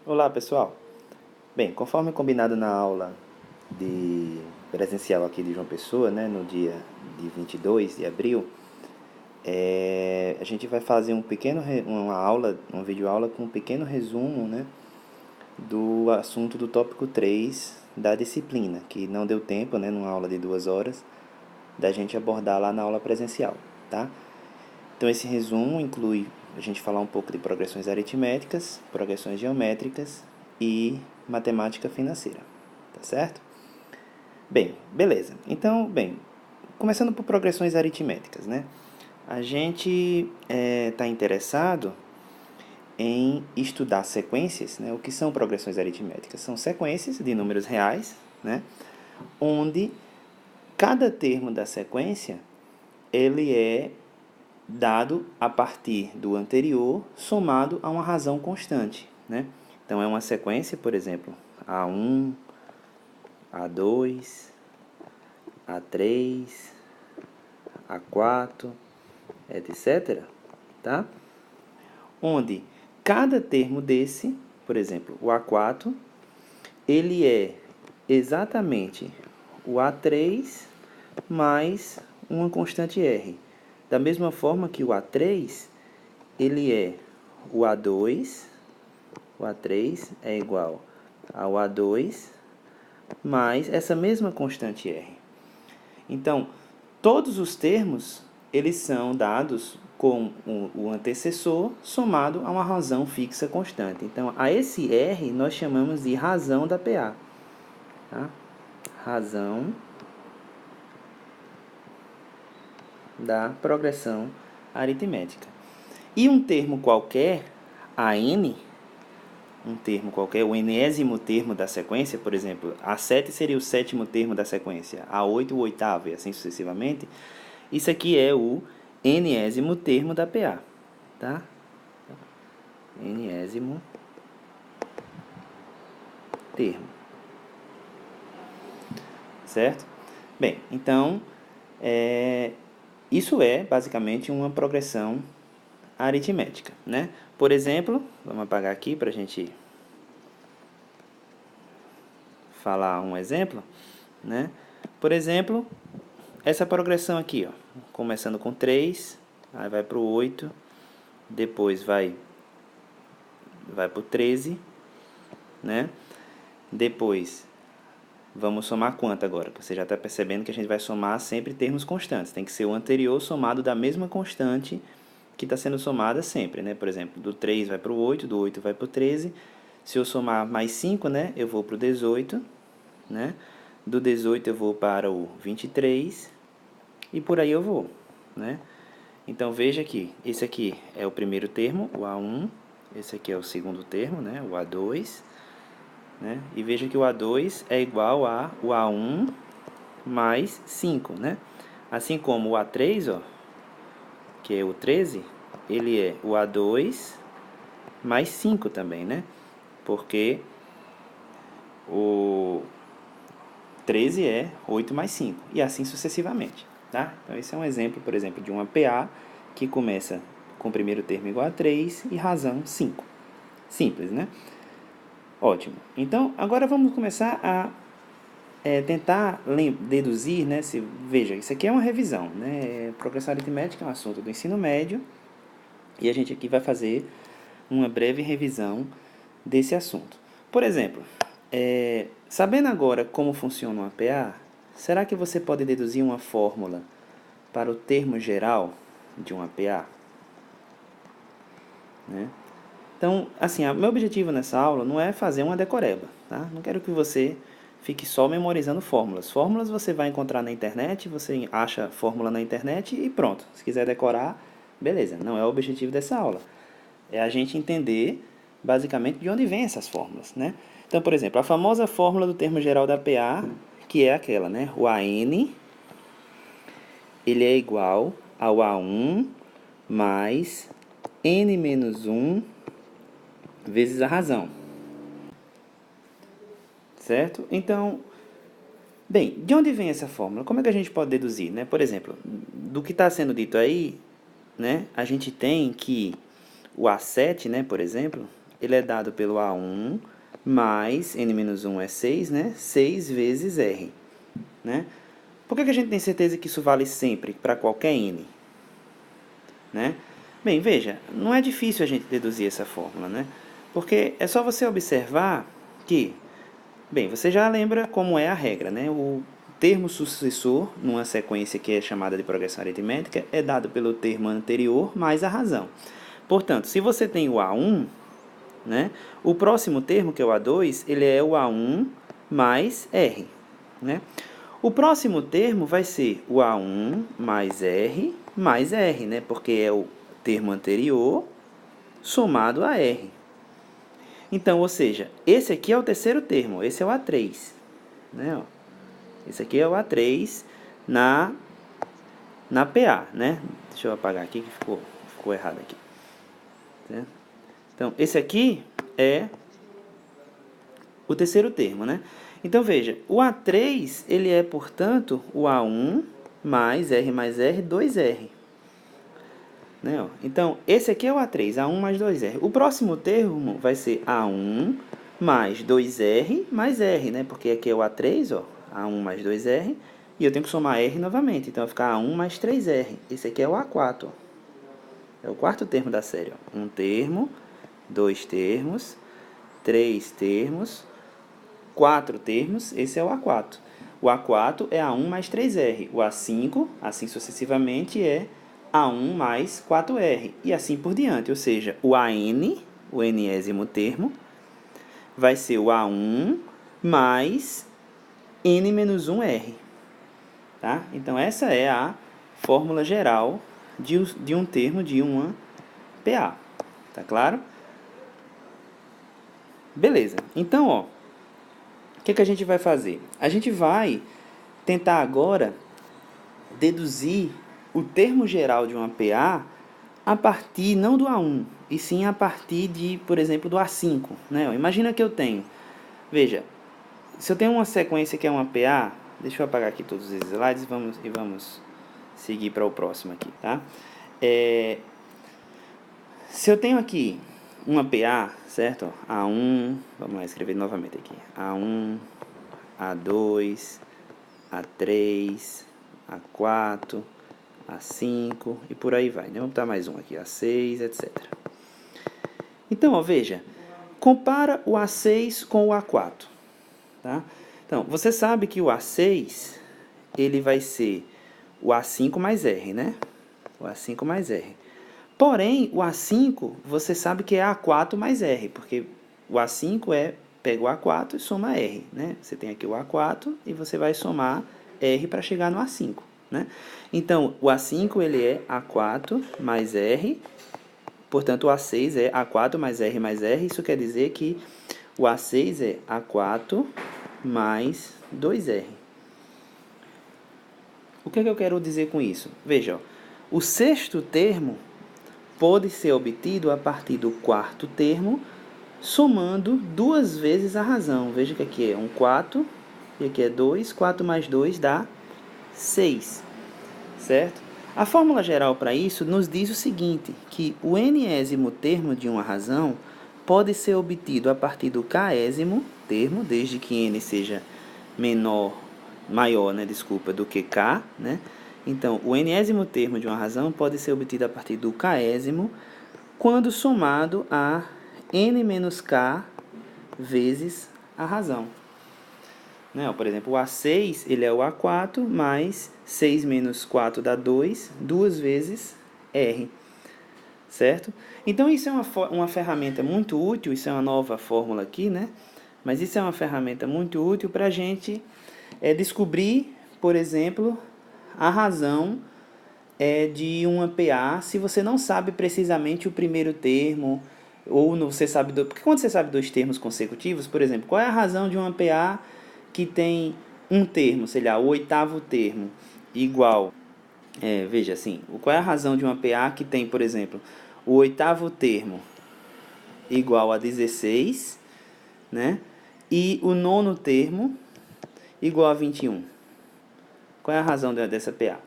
Olá, pessoal. Bem, conforme combinado na aula de presencial aqui de João Pessoa, né, no dia de 22 de abril, a gente vai fazer uma aula, uma videoaula com um pequeno resumo, né, do assunto do tópico 3 da disciplina, que não deu tempo, né, numa aula de 2 horas, da gente abordar lá na aula presencial, tá? Então, esse resumo inclui a gente falar um pouco de progressões aritméticas, progressões geométricas e matemática financeira, tá certo? Bem, beleza. Então, começando por progressões aritméticas, né? A gente está interessado em estudar sequências, né? O que são progressões aritméticas? São sequências de números reais, né? Onde cada termo da sequência ele é dado a partir do anterior somado a uma razão constante, né? Então é uma sequência, por exemplo, A1, A2, A3, A4, etc, tá? Onde cada termo desse, por exemplo, o A4, ele é exatamente o A3 mais uma constante R. Da mesma forma que o A3, ele é o A2, o A3 é igual ao A2 mais essa mesma constante R. Então, todos os termos, eles são dados com o antecessor somado a uma razão fixa constante. Então, a esse R nós chamamos de razão da PA. Tá? Razão da progressão aritmética. E um termo qualquer, AN, um termo qualquer, o enésimo termo da sequência, por exemplo, A7 seria o sétimo termo da sequência, A8 o oitavo e assim sucessivamente. Isso aqui é o enésimo termo da PA, tá? Enésimo termo, certo? Bem, então, isso é basicamente uma progressão aritmética, né? Por exemplo, vamos apagar aqui para a gente falar um exemplo, né? Por exemplo, essa progressão aqui, ó, começando com 3, aí vai para o 8, depois vai para o 13, né? Depois, vamos somar quanto agora? Você já está percebendo que a gente vai somar sempre termos constantes. Tem que ser o anterior somado da mesma constante que está sendo somada sempre, né? Por exemplo, do 3 vai para o 8, do 8 vai para o 13. Se eu somar mais 5, né? Eu vou para o 18, né? Do 18 eu vou para o 23 e por aí eu vou, né? Então, veja que esse aqui é o primeiro termo, o A1. Esse aqui é o segundo termo, né? O A2. Né? E veja que o A2 é igual a o A1 mais 5, né? Assim como o A3, ó, que é o 13, ele é o A2 mais 5 também, né? Porque o 13 é 8 mais 5, e assim sucessivamente, tá? Então, esse é um exemplo, por exemplo, de uma PA que começa com o primeiro termo igual a 3 e razão 5. Simples, né? Ótimo. Então, agora vamos começar a tentar deduzir, né? Veja, isso aqui é uma revisão, né? Progressão aritmética é um assunto do ensino médio e a gente aqui vai fazer uma breve revisão desse assunto. Por exemplo, sabendo agora como funciona uma PA, será que você pode deduzir uma fórmula para o termo geral de uma PA? Né? Então, assim, meu objetivo nessa aula não é fazer uma decoreba, tá? Não quero que você fique só memorizando fórmulas. Fórmulas você vai encontrar na internet, você acha fórmula na internet e pronto. Se quiser decorar, beleza. Não é o objetivo dessa aula. É a gente entender, basicamente, de onde vêm essas fórmulas, né? Então, por exemplo, a famosa fórmula do termo geral da PA, que é aquela, né? O AN, ele é igual ao A1 mais N menos 1 vezes a razão. Certo? Então, bem, de onde vem essa fórmula? Como é que a gente pode deduzir, né? Por exemplo, do que está sendo dito aí, né? A gente tem que o A7, né, por exemplo, ele é dado pelo A1 mais n-1 é 6, né? 6 vezes R, né? Por que a gente tem certeza que isso vale sempre para qualquer n? Né? Bem, veja, não é difícil a gente deduzir essa fórmula, né? Porque é só você observar que, bem, você já lembra como é a regra, né? O termo sucessor, numa sequência que é chamada de progressão aritmética, é dado pelo termo anterior mais a razão. Portanto, se você tem o A1, né, o próximo termo, que é o A2, ele é o A1 mais R. Né? O próximo termo vai ser o A1 mais R, né, porque é o termo anterior somado a R. Então, ou seja, esse aqui é o terceiro termo, esse é o A3. Né? Esse aqui é o A3 na PA. Né? Deixa eu apagar aqui que ficou errado aqui. Certo? Então, esse aqui é o terceiro termo, né? Então, veja, o A3, ele é, portanto, o A1 mais R, 2R. Né? Então, esse aqui é o A3, A1 mais 2R. O próximo termo vai ser A1 mais 2R mais R, né? Porque aqui é o A3, ó, A1 mais 2R, e eu tenho que somar R novamente, então vai ficar A1 mais 3R. Esse aqui é o A4, ó. É o quarto termo da série, ó. Um termo, dois termos, três termos, quatro termos, esse é o A4. O A4 é A1 mais 3R. O A5, assim sucessivamente, é A1 mais 4R. E assim por diante. Ou seja, o AN, o enésimo termo, vai ser o A1 mais N-1R. Tá? Então, essa é a fórmula geral de um termo de uma PA. Tá claro? Beleza. Então, ó, o que a gente vai fazer? A gente vai tentar agora deduzir o termo geral de uma PA a partir não do A1, e sim a partir de, por exemplo, do A5. Né? Imagina que eu tenho, veja, se eu tenho uma sequência que é uma PA, deixa eu apagar aqui todos os slides e vamos seguir para o próximo aqui. Tá? Se eu tenho aqui uma PA, certo? A1, vamos lá escrever novamente aqui. A1, A2, A3, A4, A5 e por aí vai. Né? Vamos botar mais um aqui, A6, etc. Então, ó, veja, compara o A6 com o A4. Tá? Então, você sabe que o A6 ele vai ser o A5 mais R, né? O A5 mais R. Porém, o A5, você sabe que é A4 mais R, porque o A5 pega o A4 e soma R, né? Você tem aqui o A4 e você vai somar R para chegar no A5, né? Então, o A5, ele é A4 mais R, portanto, o A6 é A4 mais R, isso quer dizer que o A6 é A4 mais 2R. O que eu quero dizer com isso? Veja, ó, o sexto termo pode ser obtido a partir do quarto termo, somando duas vezes a razão. Veja que aqui é um 4, e aqui é 2. 4 mais 2 dá 6, certo? A fórmula geral para isso nos diz o seguinte, que o enésimo termo de uma razão pode ser obtido a partir do késimo termo, desde que n seja maior, do que k, né? Então, o enésimo termo de uma razão pode ser obtido a partir do késimo quando somado a n menos k vezes a razão. Né? Por exemplo, o A6 ele é o A4 mais 6 menos 4 dá 2, duas vezes R. Certo? Então, isso é uma ferramenta muito útil, isso é uma nova fórmula aqui, né? Mas isso é uma ferramenta muito útil para a gente descobrir, por exemplo, a razão de uma PA, se você não sabe precisamente o primeiro termo, ou você sabe... Porque quando você sabe dois termos consecutivos, por exemplo, qual é a razão de uma PA que tem um termo, sei lá, o oitavo termo, igual... veja assim, qual é a razão de uma PA que tem, por exemplo, o oitavo termo igual a 16, né? E o nono termo igual a 21. Qual é a razão dessa PA?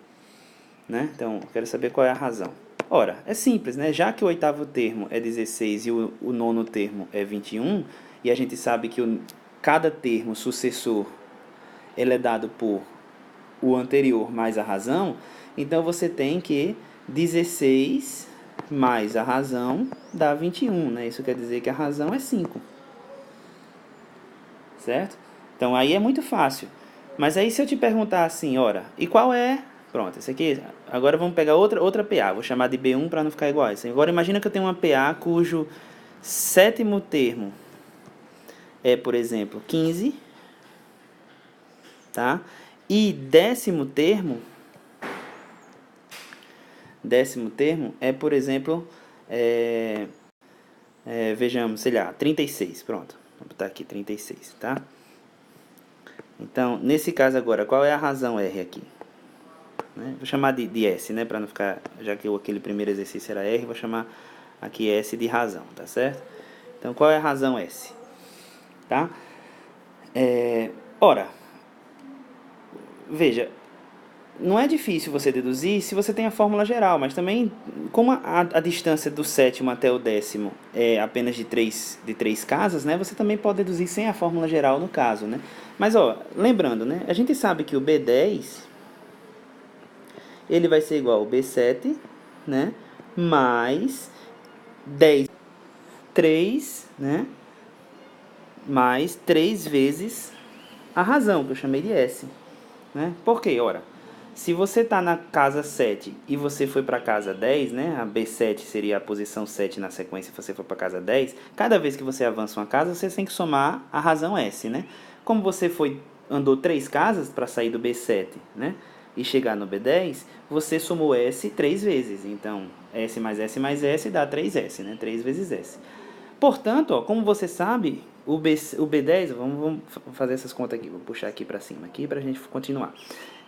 Né? Então, eu quero saber qual é a razão. Ora, é simples, né? Já que o oitavo termo é 16 e o nono termo é 21, e a gente sabe que cada termo sucessor ele é dado por o anterior mais a razão, então você tem que 16 mais a razão dá 21, né? Isso quer dizer que a razão é 5, certo? Então aí é muito fácil. Mas aí se eu te perguntar assim, ora, e qual é... Pronto, esse aqui... Agora vamos pegar outra PA, vou chamar de B1 para não ficar igual a essa. Agora imagina que eu tenho uma PA cujo sétimo termo é, por exemplo, 15, tá? E décimo termo é, por exemplo, vejamos, sei lá, 36, pronto. Vou botar aqui 36, tá? Então, nesse caso agora, qual é a razão R aqui? Né? Vou chamar de S, né? Para não ficar, já que aquele primeiro exercício era R, vou chamar aqui S de razão, tá certo? Então, qual é a razão S? Tá? Ora, veja, não é difícil você deduzir se você tem a fórmula geral, mas também, como a distância do sétimo até o décimo é apenas de três casas, né, você também pode deduzir sem a fórmula geral no caso, né? Mas, ó, lembrando, né, a gente sabe que o B10, ele vai ser igual ao B7, né, mais 10, 3, né, mais 3 vezes a razão, que eu chamei de S, né? Por quê? Ora, se você está na casa 7 e você foi para a casa 10, né? A B7 seria a posição 7 na sequência, se você for para a casa 10. Cada vez que você avança uma casa, você tem que somar a razão S, né? Como você andou 3 casas para sair do B7, né? E chegar no B10, você somou S 3 vezes. Então, S mais S mais S dá 3S, né? 3 vezes S. Portanto, ó, como você sabe, o B10, vamos fazer essas contas aqui, vou puxar aqui para cima aqui para a gente continuar.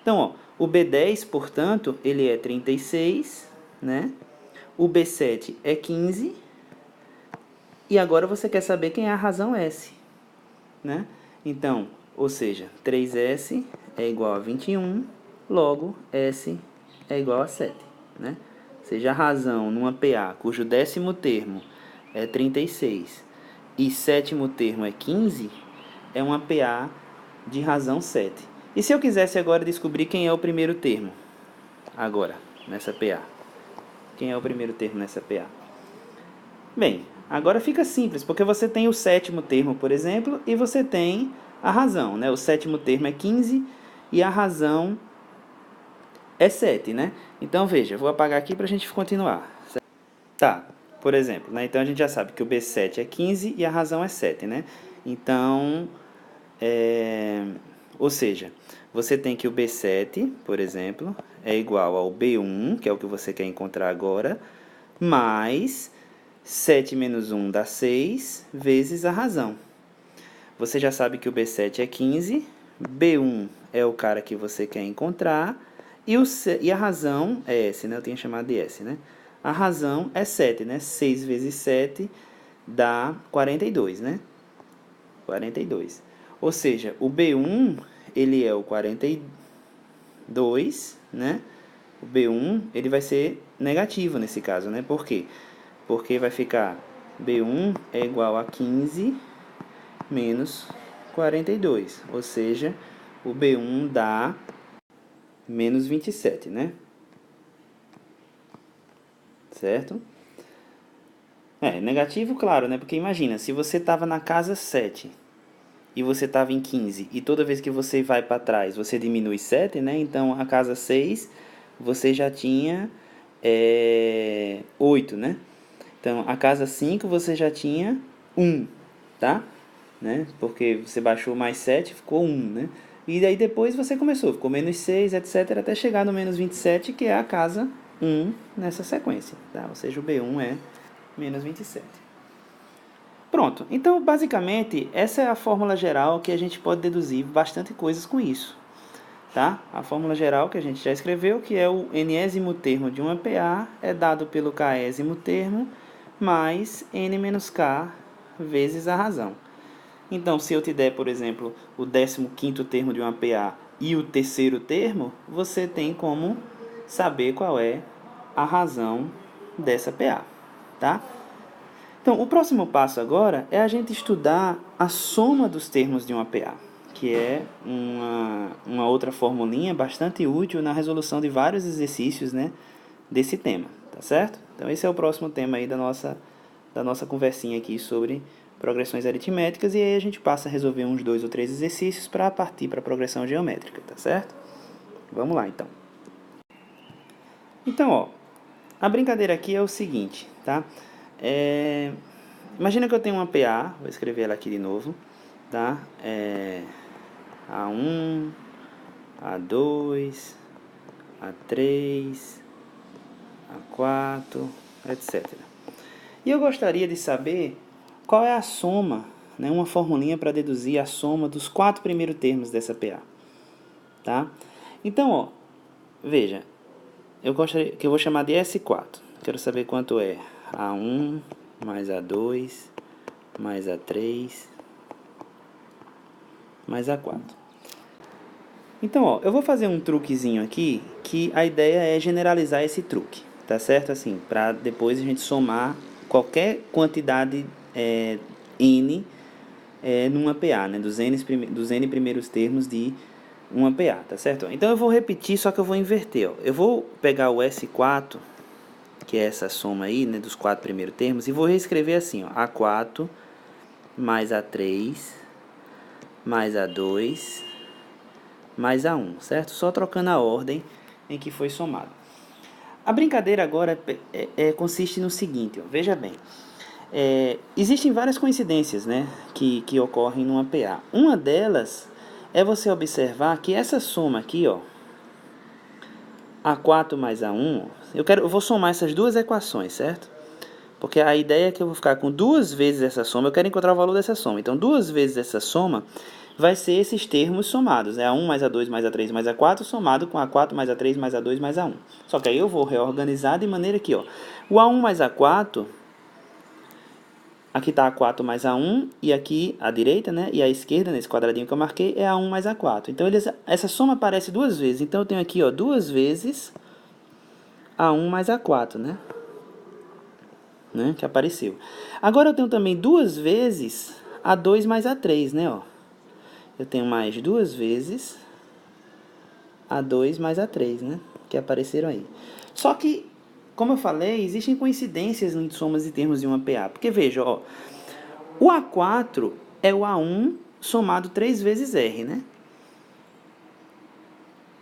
Então, ó, o B10, portanto, ele é 36, né? O B7 é 15. E agora você quer saber quem é a razão S, né? Então, ou seja, 3S é igual a 21, logo S é igual a 7, né? Ou seja, a razão numa PA cujo décimo termo é 36 e sétimo termo é 15, é uma PA de razão 7. E se eu quisesse agora descobrir quem é o primeiro termo? Agora, nessa PA. Quem é o primeiro termo nessa PA? Bem, agora fica simples, porque você tem o sétimo termo, por exemplo, e você tem a razão, né? O sétimo termo é 15 e a razão é 7, né? Então, veja, eu vou apagar aqui para a gente continuar. Tá, por exemplo, né? Então a gente já sabe que o B7 é 15 e a razão é 7, né? Então, ou seja, você tem que o B7, por exemplo, é igual ao B1, que é o que você quer encontrar agora, mais 7 menos 1 dá 6, vezes a razão. Você já sabe que o B7 é 15, B1 é o cara que você quer encontrar, e a razão é S, né? Eu tinha chamado de S, né? A razão é 7, né? 6 vezes 7 dá 42, né? 42. Ou seja, o B1, ele é o 42, né? O B1, ele vai ser negativo nesse caso, né? Por quê? Porque vai ficar B1 é igual a 15 menos 42. Ou seja, o B1 dá menos 27, né? Certo? Negativo, claro, né? Porque imagina, se você estava na casa 7 e você estava em 15 e toda vez que você vai para trás você diminui 7, né? Então a casa 6 você já tinha 8, né? Então a casa 5 você já tinha 1, tá? Né? Porque você baixou mais 7, ficou 1, né? E daí depois você começou, ficou menos 6, etc, até chegar no menos 27, que é a casa 1 nessa sequência, tá? Ou seja, o B1 é menos 27. Pronto, então basicamente essa é a fórmula geral que a gente pode deduzir bastante coisas com isso, tá? A fórmula geral que a gente já escreveu, que é o nésimo termo de uma PA, é dado pelo késimo termo mais n menos k vezes a razão. Então, se eu te der, por exemplo, o 15º termo de uma PA e o terceiro termo, você tem como saber qual é a razão dessa PA, tá? Então, o próximo passo agora é a gente estudar a soma dos termos de uma PA, que é uma outra formulinha bastante útil na resolução de vários exercícios, né, desse tema, tá certo? Então, esse é o próximo tema aí da nossa conversinha aqui sobre progressões aritméticas, e aí a gente passa a resolver uns 2 ou 3 exercícios para partir para a progressão geométrica, tá certo? Vamos lá, então. Então, ó, a brincadeira aqui é o seguinte, tá? Imagina que eu tenho uma PA, vou escrever ela aqui de novo, tá? A1, A2, A3, A4, etc. E eu gostaria de saber qual é a soma, né, uma formulinha para deduzir a soma dos 4 primeiros termos dessa PA, tá? Então, ó, veja, eu vou chamar de S4. Quero saber quanto é A1 mais A2 mais A3 mais A4. Então, ó, eu vou fazer um truquezinho aqui, que a ideia é generalizar esse truque, tá certo? Assim, para depois a gente somar qualquer quantidade N numa PA, né? Dos N primeiros termos de uma PA, tá certo? Então eu vou repetir, só que eu vou inverter, ó. Eu vou pegar o S4, que é essa soma aí, né, dos 4 primeiros termos, e vou reescrever assim, ó, A4 mais A3 mais A2 mais A1, certo? Só trocando a ordem em que foi somado. A brincadeira agora consiste no seguinte, ó, veja bem. Existem várias coincidências, né, que ocorrem numa PA. Uma delas é você observar que essa soma aqui, ó, A4 mais A1, eu vou somar essas duas equações, certo? Porque a ideia é que eu vou ficar com 2 vezes essa soma, eu quero encontrar o valor dessa soma. Então, 2 vezes essa soma vai ser esses termos somados, né? A1 mais A2 mais A3 mais A4 somado com A4 mais A3 mais A2 mais A1. Só que aí eu vou reorganizar de maneira que, ó, o A1 mais A4, aqui está A4 mais A1, e aqui à direita, né, e à esquerda, nesse quadradinho que eu marquei, é A1 mais A4. Então, essa soma aparece 2 vezes. Então, eu tenho aqui, ó, 2 vezes A1 mais A4, né? Que apareceu. Agora eu tenho também 2 vezes A2 mais A3, né? Ó. Eu tenho mais 2 vezes A2 mais A3, né? Que apareceram aí. Só que, como eu falei, existem coincidências em somas de termos de uma PA. Porque veja, ó, o A4 é o A1 somado 3 vezes R, né?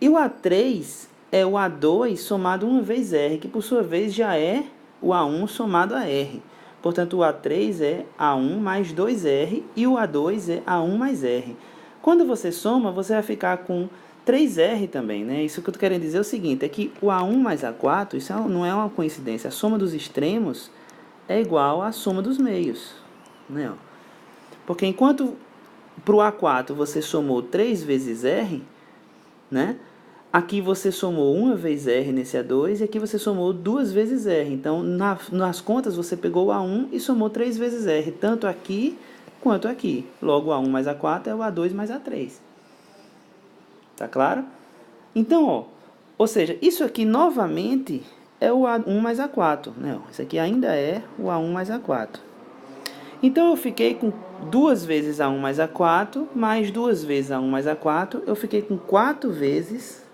E o A3 é o A2 somado 1 vez R, que por sua vez já é o A1 somado a R. Portanto, o A3 é A1 mais 2R e o A2 é A1 mais R. Quando você soma, você vai ficar com 3R também, né? Isso que eu estou querendo dizer é o seguinte, é que o A1 mais A4, isso não é uma coincidência, a soma dos extremos é igual à soma dos meios, né? Porque enquanto para o A4 você somou 3 vezes R, né? Aqui você somou 1 vez R nesse A2 e aqui você somou 2 vezes R. Então, nas contas, você pegou o A1 e somou 3 vezes R, tanto aqui quanto aqui. Logo, o A1 mais A4 é o A2 mais A3. Tá claro? Então, ó, ou seja, isso aqui novamente é o A1 mais A4. Né? Isso aqui ainda é o A1 mais A4. Então, eu fiquei com 2 vezes A1 mais A4, mais 2 vezes A1 mais A4. Eu fiquei com 4 vezes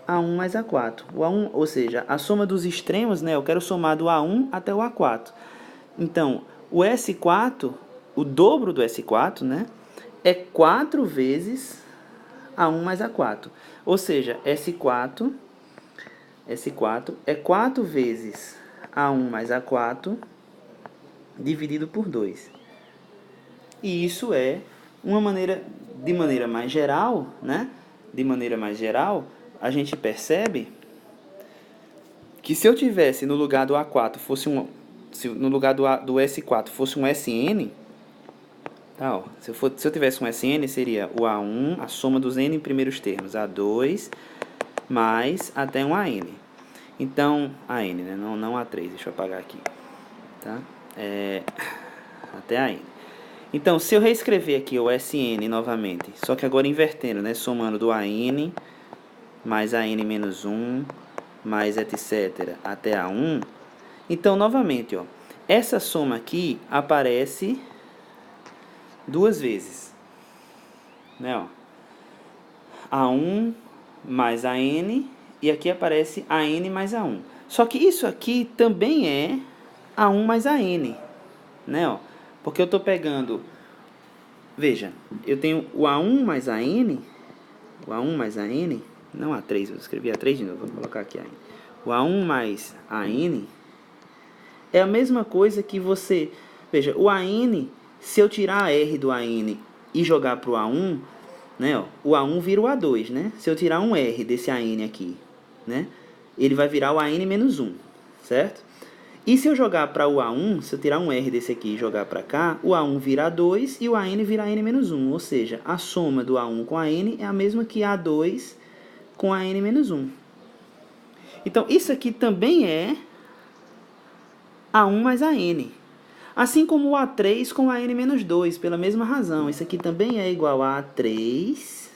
A1 mais A4. O A1, ou seja, a soma dos extremos, né? Eu quero somar do A1 até o A4. Então, o S4, o dobro do S4, né? É 4 vezes A1 mais A4. Ou seja, S4 é 4 vezes A1 mais A4 dividido por 2. E isso é de maneira mais geral, né? De maneira mais geral, a gente percebe que se eu tivesse no lugar do A4 no lugar do S4 fosse um SN, tá, ó, se eu tivesse um SN, seria o A1, a soma dos N primeiros termos, A2, mais até um AN. Então, AN, né, não A3, deixa eu apagar aqui, tá? Até AN. Então, se eu reescrever aqui o SN novamente, só que agora invertendo, né, somando do AN, mais AN menos 1, mais etc. até A1, Então, novamente, ó, essa soma aqui aparece duas vezes, né, ó. A1 mais AN, e aqui aparece AN mais A1. Só que isso aqui também é A1 mais AN, né, ó. Porque eu estou pegando, veja, eu tenho o A1 mais AN, o A1 mais AN, não A3, eu escrevi A3 de novo, vou colocar aqui AN. O A1 mais AN é a mesma coisa que você, veja, o AN, se eu tirar a R do AN e jogar para o A1, né, ó, o A1 vira o A2, né? Se eu tirar um R desse AN aqui, né, ele vai virar o AN menos 1, certo? E se eu jogar para o A1, se eu tirar um R desse aqui e jogar para cá, o A1 vira A2 e o AN vira AN menos 1. Ou seja, a soma do A1 com AN é a mesma que A2 com AN menos 1. Então, isso aqui também é A1 mais AN. Assim como o A3 com AN menos 2, pela mesma razão. Isso aqui também é igual a A3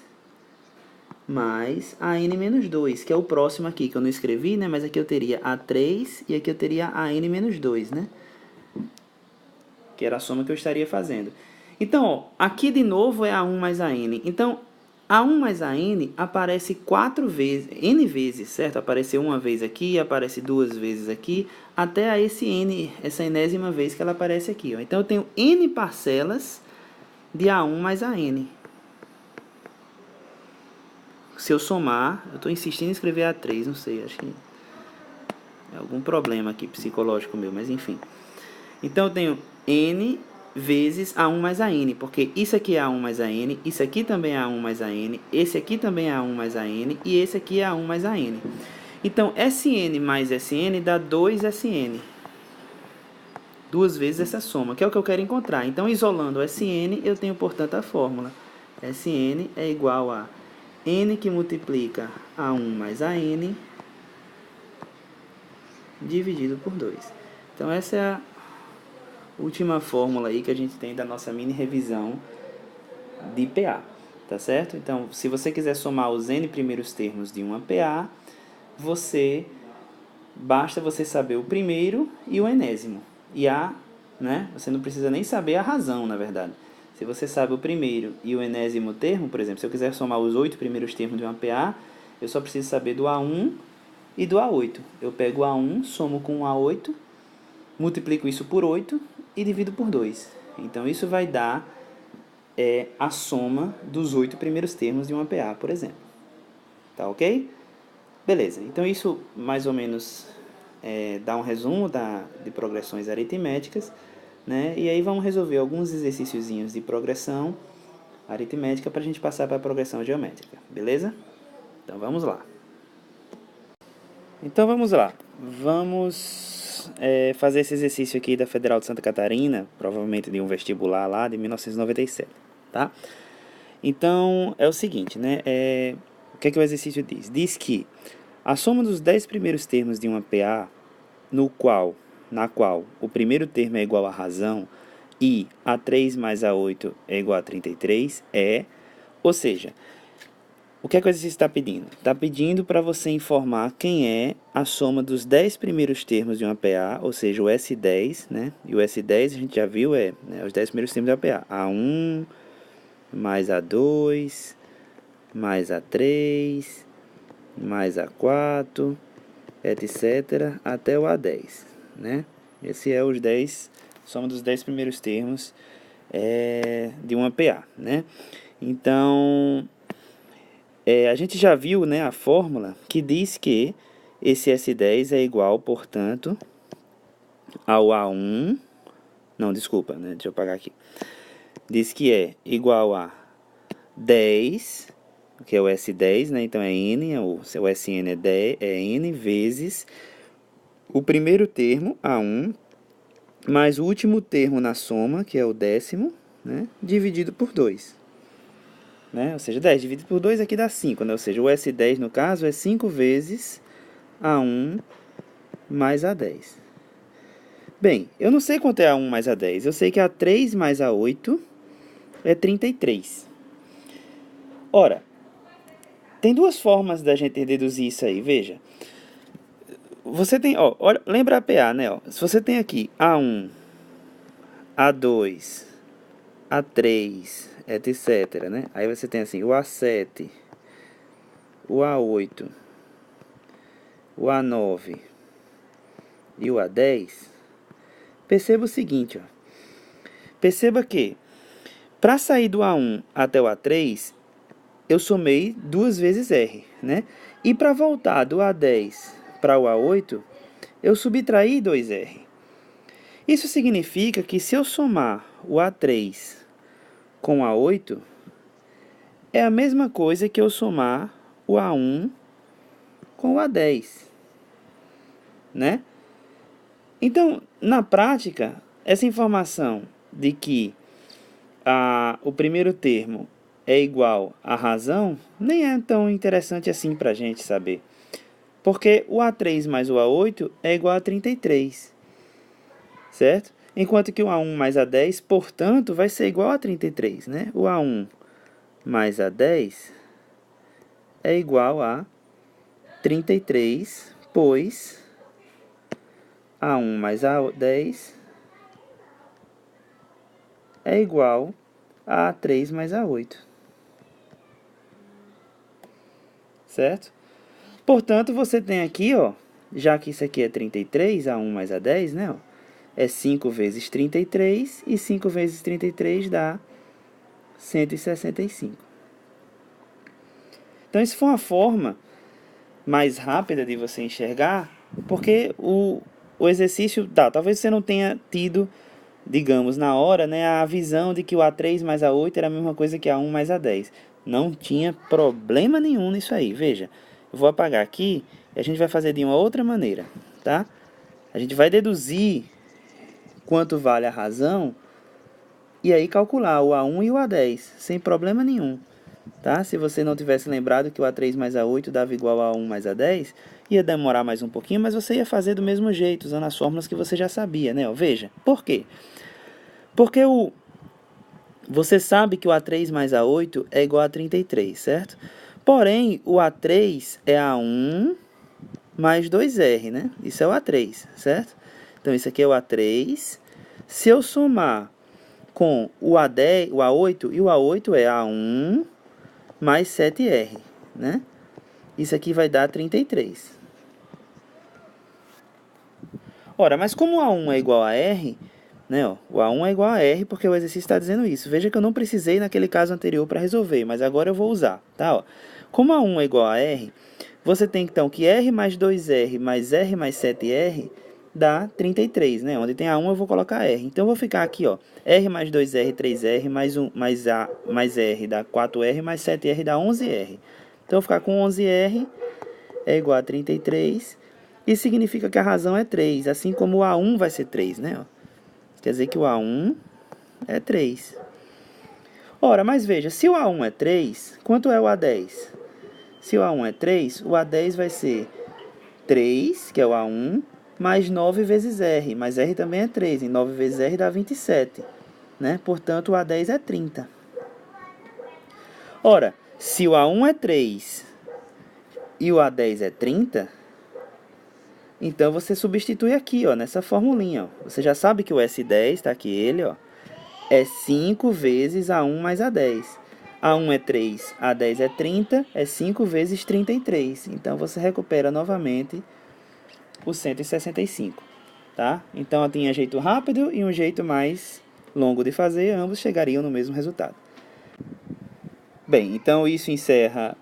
mais AN menos 2, que é o próximo aqui, que eu não escrevi, né? Mas aqui eu teria A3 e aqui eu teria AN menos 2, né? Que era a soma que eu estaria fazendo. Então, ó, aqui de novo é A1 mais AN. Então, A1 mais AN aparece 4 vezes, N vezes, certo? Apareceu uma vez aqui, aparece 2 vezes aqui, até a esse N, essa enésima vez que ela aparece aqui, ó. Então, eu tenho N parcelas de A1 mais AN. Se eu somar, eu estou insistindo em escrever A3, não sei, acho que é algum problema aqui psicológico meu, mas enfim. Então, eu tenho N vezes A1 mais AN, porque isso aqui é A1 mais AN, isso aqui também é A1 mais AN, esse aqui também é A1 mais AN, e esse aqui é A1 mais AN. Então, SN mais SN dá 2SN. Duas vezes essa soma, que é o que eu quero encontrar. Então, isolando o SN, eu tenho, portanto, a fórmula. SN é igual a N que multiplica A1 mais AN dividido por 2. Então, essa é a última fórmula aí que a gente tem da nossa mini revisão de PA, tá certo? Então, se você quiser somar os N primeiros termos de uma PA, basta você saber o primeiro e o enésimo. E né, você não precisa nem saber a razão, na verdade. Se você sabe o primeiro e o enésimo termo, por exemplo, se eu quiser somar os 8 primeiros termos de uma PA, eu só preciso saber do A1 e do A8. Eu pego o A1, somo com o A8, multiplico isso por 8 e divido por 2. Então, isso vai dar a soma dos 8 primeiros termos de uma PA, por exemplo. Tá ok? Beleza. Então, isso mais ou menos dá um resumo de progressões aritméticas, né? E aí vamos resolver alguns exercíciozinhos de progressão aritmética para a gente passar para a progressão geométrica. Beleza? Então, vamos lá. Vamos fazer esse exercício aqui da Federal de Santa Catarina, provavelmente de um vestibular lá de 1997, tá? Então, é o seguinte, né? O que é que o exercício diz? Diz que a soma dos 10 primeiros termos de uma PA, na qual o primeiro termo é igual à razão e A3 mais A8 é igual a 33, ou seja, o que é que o exercício está pedindo? Está pedindo para você informar quem é a soma dos 10 primeiros termos de uma PA, ou seja, o S10, né? E o S10 a gente já viu os 10 primeiros termos da PA. A1 mais A2 mais A3 mais A4, etc., até o A10, né? Esse é os 10, soma dos 10 primeiros termos de uma PA, né? Então, a gente já viu, né, a fórmula que diz que esse S10 é igual, portanto, ao A1, não, desculpa, né, deixa eu apagar aqui. Diz que é igual a 10, que é o S10, né, então é N, o SN é, 10, é N vezes o primeiro termo, A1, mais o último termo na soma, que é o décimo, né, dividido por 2. Né? Ou seja, 10 dividido por 2 aqui dá 5, né? Ou seja, o S10 no caso é 5 vezes A1 mais A10. Bem, eu não sei quanto é A1 mais A10, eu sei que A3 mais A8 é 33. Ora, tem duas formas da gente deduzir isso aí, veja. você tem, ó, olha, lembra a PA, né, ó? Se você tem aqui A1, A2, A3, etc, né? Aí você tem assim, o A7, o A8, o A9 e o A10. Perceba o seguinte, ó. Perceba que para sair do A1 até o A3, eu somei 2 vezes R, né? E para voltar do A10 para o A8, eu subtraí 2R. Isso significa que se eu somar o A3 com o A8, é a mesma coisa que eu somar o A1 com o A10, né? Então, na prática, essa informação de que o primeiro termo é igual à razão nem é tão interessante assim para a gente saber. Porque o A3 mais o A8 é igual a 33, certo? Enquanto que o A1 mais A10, portanto, vai ser igual a 33, né? O A1 mais A10 é igual a 33, pois A1 mais A10 é igual a A3 mais A8, certo? Portanto, você tem aqui, ó, já que isso aqui é 33, A1 mais A10, né? Ó, é 5 vezes 33, e 5 vezes 33 dá 165. Então, isso foi uma forma mais rápida de você enxergar, porque o exercício, talvez você não tenha tido, digamos, na hora, né, a visão de que o A3 mais A8 era a mesma coisa que A1 mais A10. Não tinha problema nenhum nisso aí. Veja, eu vou apagar aqui e a gente vai fazer de uma outra maneira, tá? A gente vai deduzir quanto vale a razão e aí calcular o A1 e o A10, sem problema nenhum. Tá? Se você não tivesse lembrado que o A3 mais A8 dava igual a A1 mais A10, ia demorar mais um pouquinho, mas você ia fazer do mesmo jeito, usando as fórmulas que você já sabia, né? Veja, por quê? Porque você sabe que o A3 mais A8 é igual a 33, certo? Porém, o A3 é A1 mais 2R, né? Isso é o A3, certo? Então, isso aqui é o A3. Se eu somar com o A10, o A8, e o A8 é A1 mais 7R, né? Isso aqui vai dar 33. Ora, mas como o A1 é igual a R, né? Ó, o A1 é igual a R porque o exercício está dizendo isso. Veja que eu não precisei naquele caso anterior para resolver, mas agora eu vou usar, tá? Ó, como A1 é igual a R, você tem então que R mais 2R mais R mais 7R dá 33, né? Onde tem A1 eu vou colocar R. Então eu vou ficar aqui, ó, R mais 2R, 3R mais A mais R dá 4R mais 7R dá 11R. Então eu vou ficar com 11R é igual a 33. Isso significa que a razão é 3, assim como o A1 vai ser 3, né? Ó, quer dizer que o A1 é 3. Ora, mas veja, se o A1 é 3, quanto é o A10? Se o A1 é 3, o A10 vai ser 3, que é o A1, mais 9 vezes R. Mas R também é 3, e 9 vezes R dá 27. Né? Portanto, o A10 é 30. Ora, se o A1 é 3 e o A10 é 30, então você substitui aqui, ó, nessa formulinha. Ó. Você já sabe que o S10, tá aqui ele, ó, é 5 vezes A1 mais A10. A1 é 3, A10 é 30, é 5 vezes 33. Então você recupera novamente o 165, tá? Então tinha jeito rápido e um jeito mais longo de fazer, ambos chegariam no mesmo resultado. Bem, então isso encerra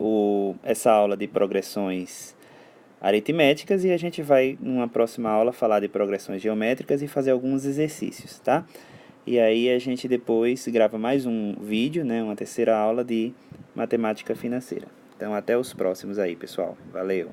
essa aula de progressões aritméticas e a gente vai, numa próxima aula, falar de progressões geométricas e fazer alguns exercícios, tá? E aí a gente depois grava mais um vídeo, né, uma terceira aula de matemática financeira. Então até os próximos aí, pessoal. Valeu!